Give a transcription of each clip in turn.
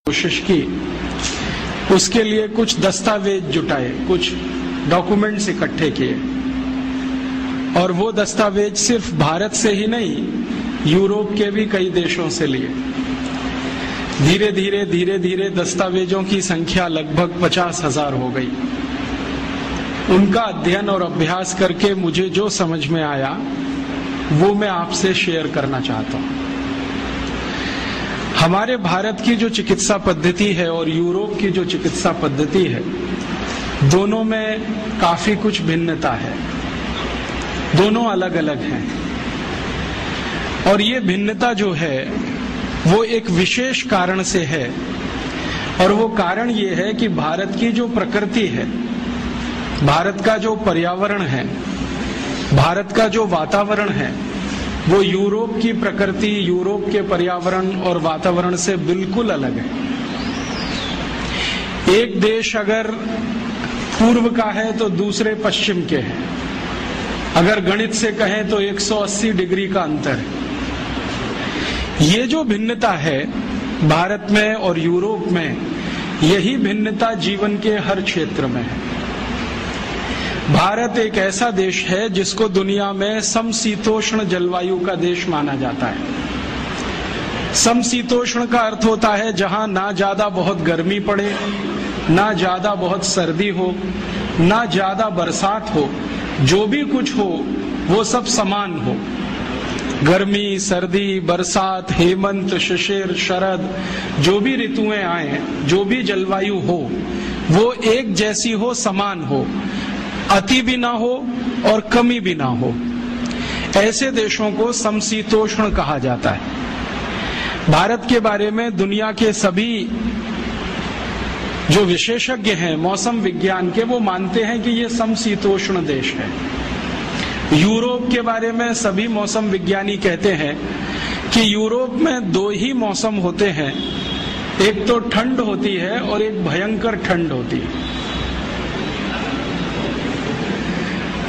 कोशिश की, उसके लिए कुछ दस्तावेज जुटाए, कुछ डॉक्यूमेंट्स इकट्ठे किए, और वो दस्तावेज सिर्फ भारत से ही नहीं, यूरोप के भी कई देशों से लिए। धीरे धीरे दस्तावेजों की संख्या लगभग 50,000 हो गई। उनका अध्ययन और अभ्यास करके मुझे जो समझ में आया वो मैं आपसे शेयर करना चाहता हूं। हमारे भारत की जो चिकित्सा पद्धति है और यूरोप की जो चिकित्सा पद्धति है, दोनों में काफी कुछ भिन्नता है, दोनों अलग अलग हैं। और ये भिन्नता जो है वो एक विशेष कारण से है, और वो कारण ये है कि भारत की जो प्रकृति है, भारत का जो पर्यावरण है, भारत का जो वातावरण है, वो यूरोप की प्रकृति, यूरोप के पर्यावरण और वातावरण से बिल्कुल अलग है। एक देश अगर पूर्व का है तो दूसरे पश्चिम के हैं। अगर गणित से कहें तो 180 डिग्री का अंतर है। ये जो भिन्नता है भारत में और यूरोप में, यही भिन्नता जीवन के हर क्षेत्र में है। भारत एक ऐसा देश है जिसको दुनिया में समशीतोष्ण जलवायु का देश माना जाता है। समशीतोष्ण का अर्थ होता है जहां ना ज्यादा बहुत गर्मी पड़े, ना ज्यादा बहुत सर्दी हो, ना ज्यादा बरसात हो, जो भी कुछ हो वो सब समान हो। गर्मी, सर्दी, बरसात, हेमंत, शिशिर, शरद, जो भी ऋतुएं आए, जो भी जलवायु हो, वो एक जैसी हो, समान हो, अति भी ना हो और कमी भी ना हो। ऐसे देशों को समशीतोष्ण कहा जाता है। भारत के बारे में दुनिया के सभी जो विशेषज्ञ हैं मौसम विज्ञान के, वो मानते हैं कि ये समशीतोष्ण देश है। यूरोप के बारे में सभी मौसम विज्ञानी कहते हैं कि यूरोप में दो ही मौसम होते हैं, एक तो ठंड होती है और एक भयंकर ठंड होती है।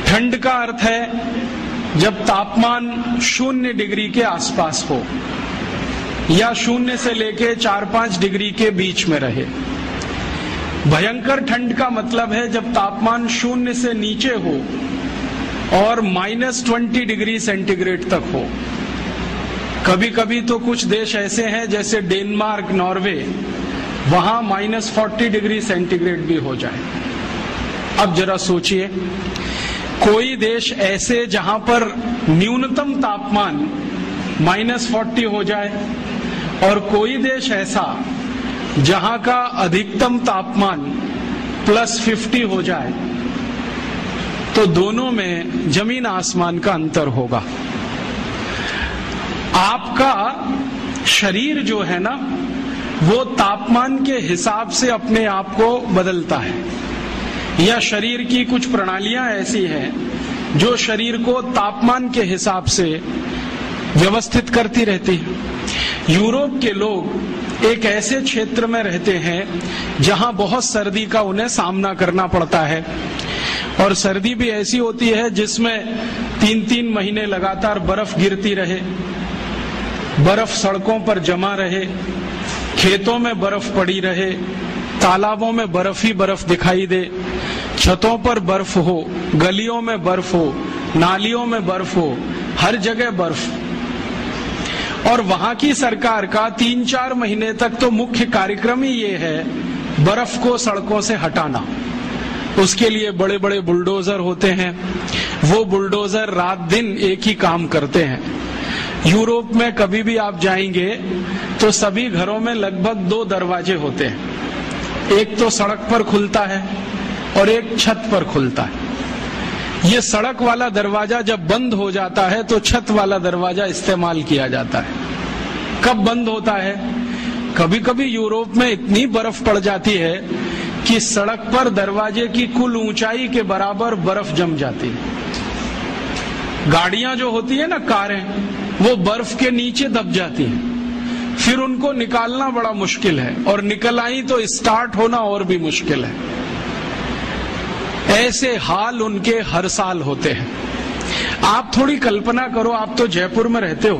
ठंड का अर्थ है जब तापमान 0 डिग्री के आसपास हो या 0 से लेके 4-5 डिग्री के बीच में रहे। भयंकर ठंड का मतलब है जब तापमान 0 से नीचे हो और -20 डिग्री सेंटीग्रेड तक हो। कभी कभी तो कुछ देश ऐसे हैं जैसे डेनमार्क, नॉर्वे, वहां -40 डिग्री सेंटीग्रेड भी हो जाए। अब जरा सोचिए, कोई देश ऐसे जहां पर न्यूनतम तापमान -40 हो जाए और कोई देश ऐसा जहां का अधिकतम तापमान +50 हो जाए, तो दोनों में जमीन आसमान का अंतर होगा। आपका शरीर जो है ना, वो तापमान के हिसाब से अपने आप को बदलता है, या शरीर की कुछ प्रणालियां ऐसी हैं जो शरीर को तापमान के हिसाब से व्यवस्थित करती रहती है। यूरोप के लोग एक ऐसे क्षेत्र में रहते हैं जहां बहुत सर्दी का उन्हें सामना करना पड़ता है, और सर्दी भी ऐसी होती है जिसमें 3-3 महीने लगातार बर्फ गिरती रहे, बर्फ सड़कों पर जमा रहे, खेतों में बर्फ पड़ी रहे, तालाबों में बर्फ ही बर्फ दिखाई दे, छतों पर बर्फ हो, गलियों में बर्फ हो, नालियों में बर्फ हो, हर जगह बर्फ। और वहां की सरकार का 3-4 महीने तक तो मुख्य कार्यक्रम ही ये है बर्फ को सड़कों से हटाना। उसके लिए बड़े बड़े बुलडोजर होते हैं, वो बुलडोजर रात दिन एक ही काम करते हैं। यूरोप में कभी भी आप जाएंगे तो सभी घरों में लगभग 2 दरवाजे होते हैं, एक तो सड़क पर खुलता है और एक छत पर खुलता है। ये सड़क वाला दरवाजा जब बंद हो जाता है तो छत वाला दरवाजा इस्तेमाल किया जाता है। कब बंद होता है? कभी कभी यूरोप में इतनी बर्फ पड़ जाती है कि सड़क पर दरवाजे की कुल ऊंचाई के बराबर बर्फ जम जाती है। गाड़ियां जो होती है ना, कारें, वो बर्फ के नीचे दब जाती हैं, फिर उनको निकालना बड़ा मुश्किल है, और निकल आई तो स्टार्ट होना और भी मुश्किल है। ऐसे हाल उनके हर साल होते हैं। आप थोड़ी कल्पना करो, आप तो जयपुर में रहते हो,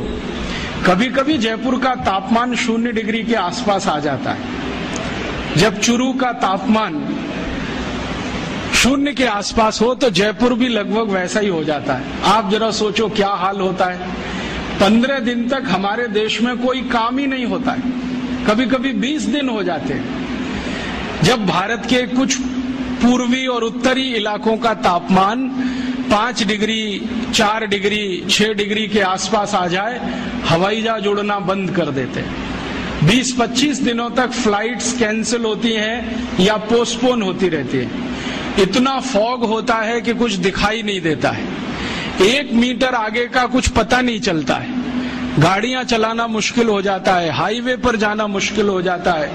कभी कभी जयपुर का तापमान 0 डिग्री के आसपास आ जाता है। जब चुरू का तापमान 0 के आसपास हो तो जयपुर भी लगभग वैसा ही हो जाता है। आप जरा सोचो क्या हाल होता है। 15 दिन तक हमारे देश में कोई काम ही नहीं होता है, कभी कभी 20 दिन हो जाते हैं। जब भारत के कुछ पूर्वी और उत्तरी इलाकों का तापमान 5 डिग्री, 4 डिग्री, 6 डिग्री के आसपास आ जाए, हवाई जहाज उड़ना बंद कर देते हैं। 20-25 दिनों तक फ्लाइट्स कैंसिल होती हैं या पोस्टपोन होती रहती है। इतना फॉग होता है कि कुछ दिखाई नहीं देता है, 1 मीटर आगे का कुछ पता नहीं चलता है, गाड़ियां चलाना मुश्किल हो जाता है, हाईवे पर जाना मुश्किल हो जाता है।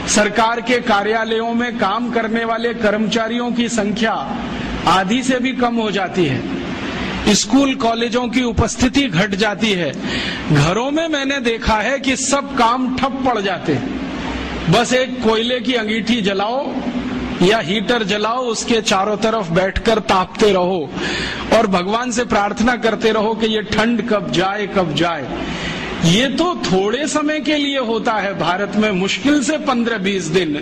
सरकार के कार्यालयों में काम करने वाले कर्मचारियों की संख्या आधी से भी कम हो जाती है। स्कूल कॉलेजों की उपस्थिति घट जाती है। घरों में मैंने देखा है कि सब काम ठप पड़ जाते हैं। बस एक कोयले की अंगीठी जलाओ या हीटर जलाओ, उसके चारों तरफ बैठकर तापते रहो और भगवान से प्रार्थना करते रहो कि ये ठंड कब जाए कब जाए। ये तो थोड़े समय के लिए होता है भारत में, मुश्किल से 15-20 दिन,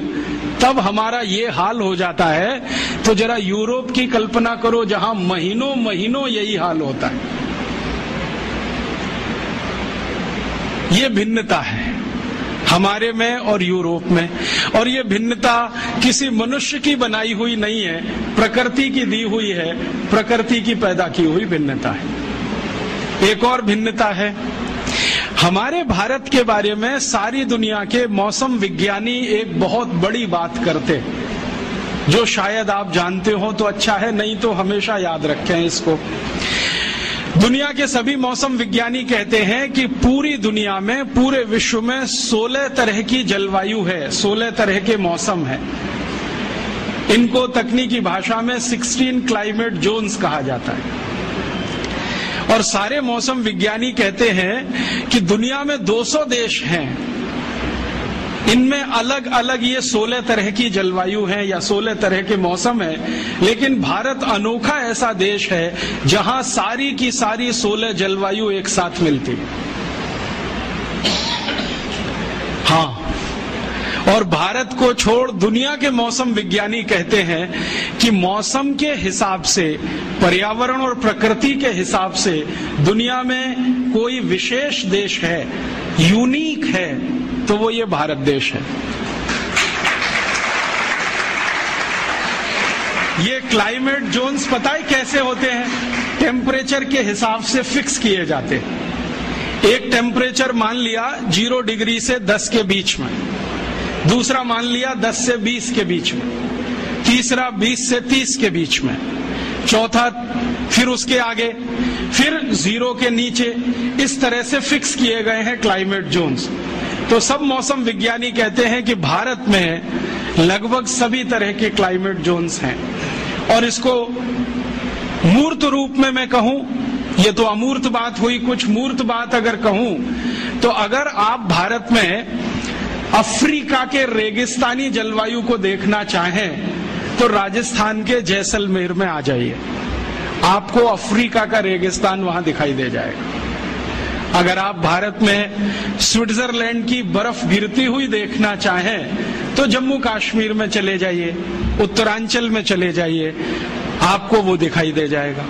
तब हमारा ये हाल हो जाता है। तो जरा यूरोप की कल्पना करो जहां महीनों महीनों यही हाल होता है। ये भिन्नता है हमारे में और यूरोप में, और ये भिन्नता किसी मनुष्य की बनाई हुई नहीं है, प्रकृति की दी हुई है, प्रकृति की पैदा की हुई भिन्नता है। एक और भिन्नता है, हमारे भारत के बारे में सारी दुनिया के मौसम विज्ञानी एक बहुत बड़ी बात करते, जो शायद आप जानते हो तो अच्छा है, नहीं तो हमेशा याद रखें इसको। दुनिया के सभी मौसम विज्ञानी कहते हैं कि पूरी दुनिया में, पूरे विश्व में 16 तरह की जलवायु है, 16 तरह के मौसम है। इनको तकनीकी भाषा में 16 क्लाइमेट जोन्स कहा जाता है। और सारे मौसम विज्ञानी कहते हैं कि दुनिया में 200 देश हैं, इनमें अलग अलग ये 16 तरह की जलवायु है या 16 तरह के मौसम है, लेकिन भारत अनोखा ऐसा देश है जहां सारी की सारी 16 जलवायु एक साथ मिलती है। हाँ, और भारत को छोड़ दुनिया के मौसम विज्ञानी कहते हैं कि मौसम के हिसाब से, पर्यावरण और प्रकृति के हिसाब से दुनिया में कोई विशेष देश है, यूनिक है, तो वो ये भारत देश है। ये क्लाइमेट जोन्स पता है कैसे होते हैं? टेम्परेचर के हिसाब से फिक्स किए जाते हैं। एक टेम्परेचर मान लिया 0 डिग्री से 10 के बीच में, दूसरा मान लिया 10 से 20 के बीच में, तीसरा 20 से 30 के बीच में, चौथा फिर उसके आगे, फिर 0 के नीचे। इस तरह से फिक्स किए गए हैं क्लाइमेट जोन्स। तो सब मौसम विज्ञानी कहते हैं कि भारत में लगभग सभी तरह के क्लाइमेट जोन्स हैं। और इसको मूर्त रूप में मैं कहूं, ये तो अमूर्त बात हुई, कुछ मूर्त बात अगर कहूं तो अगर आप भारत में अफ्रीका के रेगिस्तानी जलवायु को देखना चाहें तो राजस्थान के जैसलमेर में आ जाइए, आपको अफ्रीका का रेगिस्तान वहां दिखाई दे जाएगा। अगर आप भारत में स्विट्जरलैंड की बर्फ गिरती हुई देखना चाहें तो जम्मू कश्मीर में चले जाइए, उत्तरांचल में चले जाइए, आपको वो दिखाई दे जाएगा।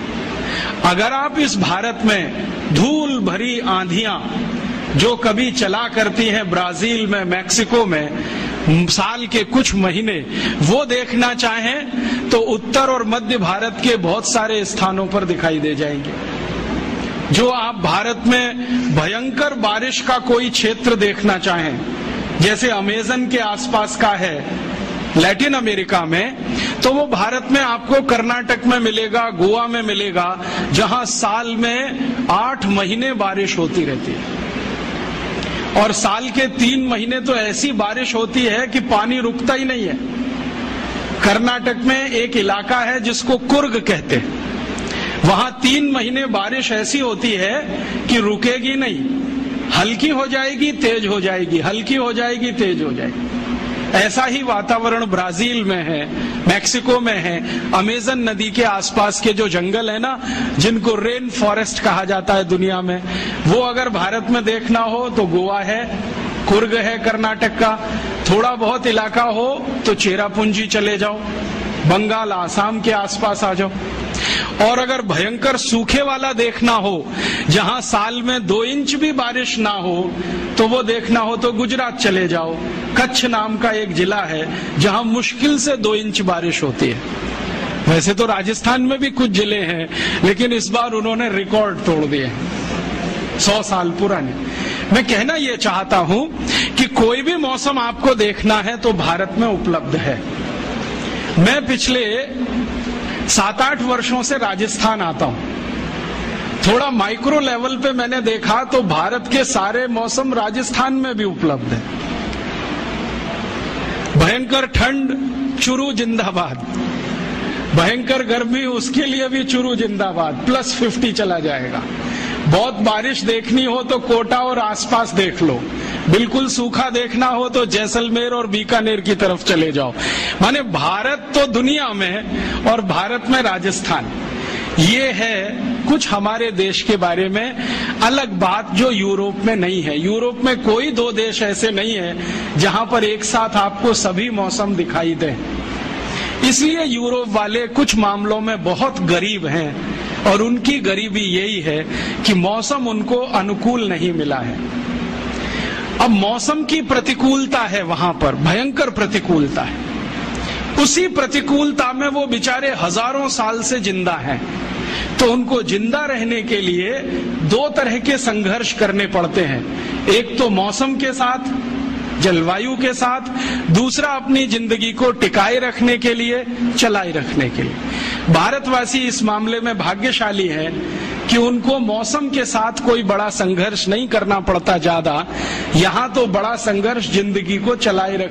अगर आप इस भारत में धूल भरी आंधियां जो कभी चला करती हैं ब्राजील में, मैक्सिको में, साल के कुछ महीने, वो देखना चाहें तो उत्तर और मध्य भारत के बहुत सारे स्थानों पर दिखाई दे जाएंगे। जो आप भारत में भयंकर बारिश का कोई क्षेत्र देखना चाहें, जैसे अमेज़न के आसपास का है लैटिन अमेरिका में, तो वो भारत में आपको कर्नाटक में मिलेगा, गोवा में मिलेगा, जहां साल में 8 महीने बारिश होती रहती है। और साल के 3 महीने तो ऐसी बारिश होती है कि पानी रुकता ही नहीं है। कर्नाटक में एक इलाका है जिसको कुर्ग कहते हैं, वहां 3 महीने बारिश ऐसी होती है कि रुकेगी नहीं, हल्की हो जाएगी, तेज हो जाएगी, हल्की हो जाएगी, तेज हो जाएगी। ऐसा ही वातावरण ब्राजील में है, मैक्सिको में है, अमेज़न नदी के आसपास के जो जंगल है ना, जिनको रेन फॉरेस्ट कहा जाता है दुनिया में, वो अगर भारत में देखना हो तो गोवा है, कुर्ग है कर्नाटक का, थोड़ा बहुत इलाका हो तो चेरापूंजी चले जाओ, बंगाल आसाम के आसपास आ जाओ। और अगर भयंकर सूखे वाला देखना हो, जहां साल में 2 इंच भी बारिश ना हो, तो वो देखना हो तो गुजरात चले जाओ। कच्छ नाम का एक जिला है जहां मुश्किल से 2 इंच बारिश होती है। वैसे तो राजस्थान में भी कुछ जिले हैं, लेकिन इस बार उन्होंने रिकॉर्ड तोड़ दिए, 100 साल पुराने। मैं कहना यह चाहता हूं कि कोई भी मौसम आपको देखना है तो भारत में उपलब्ध है। मैं पिछले 7-8 वर्षों से राजस्थान आता हूं। थोड़ा माइक्रो लेवल पे मैंने देखा तो भारत के सारे मौसम राजस्थान में भी उपलब्ध है। भयंकर ठंड, चुरू जिंदाबाद। भयंकर गर्मी, उसके लिए भी चुरू जिंदाबाद, +50 चला जाएगा। बहुत बारिश देखनी हो तो कोटा और आसपास देख लो। बिल्कुल सूखा देखना हो तो जैसलमेर और बीकानेर की तरफ चले जाओ। माने भारत तो दुनिया में, और भारत में राजस्थान। ये है कुछ हमारे देश के बारे में अलग बात जो यूरोप में नहीं है। यूरोप में कोई 2 देश ऐसे नहीं है जहां पर एक साथ आपको सभी मौसम दिखाई दें। इसलिए यूरोप वाले कुछ मामलों में बहुत गरीब हैं, और उनकी गरीबी यही है कि मौसम उनको अनुकूल नहीं मिला है। अब मौसम की प्रतिकूलता है वहां पर, भयंकर प्रतिकूलता है। उसी प्रतिकूलता में वो बेचारे हजारों साल से जिंदा हैं, तो उनको जिंदा रहने के लिए 2 तरह के संघर्ष करने पड़ते हैं। एक तो मौसम के साथ, जलवायु के साथ, दूसरा अपनी जिंदगी को टिकाए रखने के लिए, चलाए रखने के लिए। भारतवासी इस मामले में भाग्यशाली है कि उनको मौसम के साथ कोई बड़ा संघर्ष नहीं करना पड़ता ज्यादा। यहाँ तो बड़ा संघर्ष जिंदगी को चलाए रखने